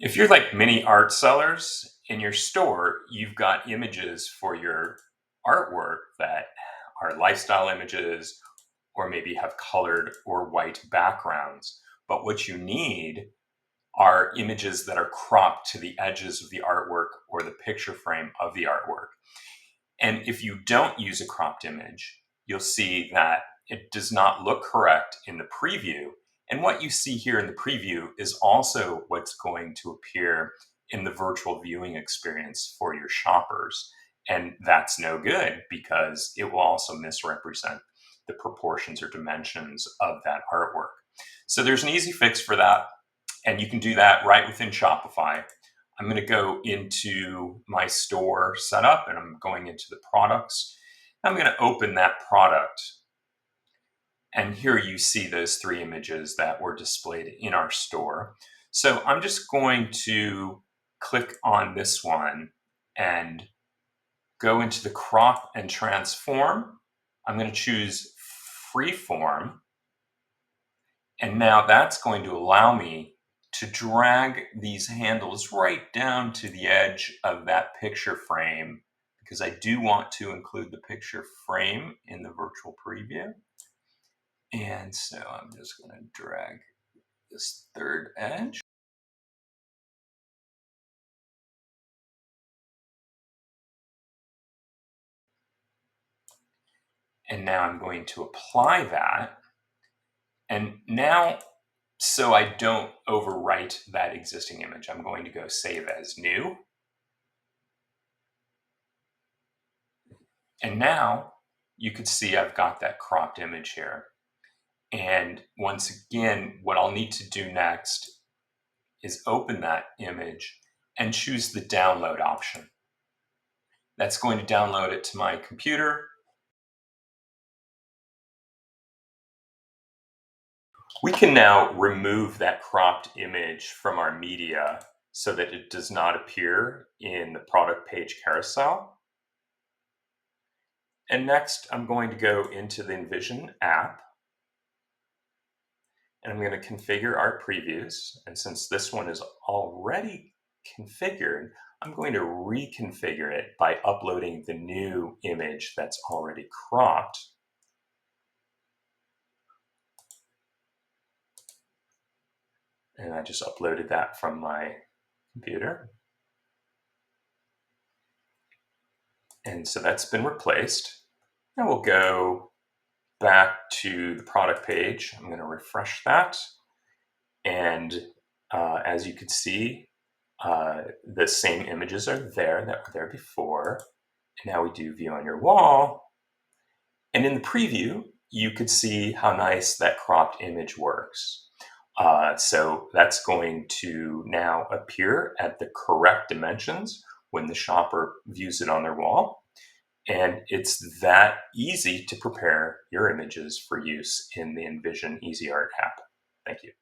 If you're like many art sellers in your store, you've got images for your artwork that are lifestyle images or maybe have colored or white backgrounds. But what you need are images that are cropped to the edges of the artwork or the picture frame of the artwork. And if you don't use a cropped image, you'll see that it does not look correct in the preview. And what you see here in the preview is also what's going to appear in the virtual viewing experience for your shoppers. And that's no good because it will also misrepresent the proportions or dimensions of that artwork. So there's an easy fix for that. And you can do that right within Shopify. I'm going to go into my store setup and I'm going into the products. I'm going to open that product. And here you see those three images that were displayed in our store. So I'm just going to click on this one and go into the crop and transform. I'm going to choose freeform. And now that's going to allow me to drag these handles right down to the edge of that picture frame because I do want to include the picture frame in the virtual preview. And so I'm just going to drag this third edge. And now I'm going to apply that. And now, so I don't overwrite that existing image, I'm going to go save as new. And now you can see I've got that cropped image here. And once again, what I'll need to do next is open that image and choose the download option. That's going to download it to my computer. We can now remove that cropped image from our media so that it does not appear in the product page carousel. And next, I'm going to go into the Nvzn app and I'm going to configure our previews. And since this one is already configured, I'm going to reconfigure it by uploading the new image that's already cropped. And I just uploaded that from my computer. And so that's been replaced. Now we'll go back to the product page. I'm going to refresh that. And as you can see, the same images are there that were there before. And now we do view on your wall. And in the preview, you could see how nice that cropped image works. So that's going to now appear at the correct dimensions when the shopper views it on their wall. And it's that easy to prepare your images for use in the Nvzn Easy Art app. Thank you.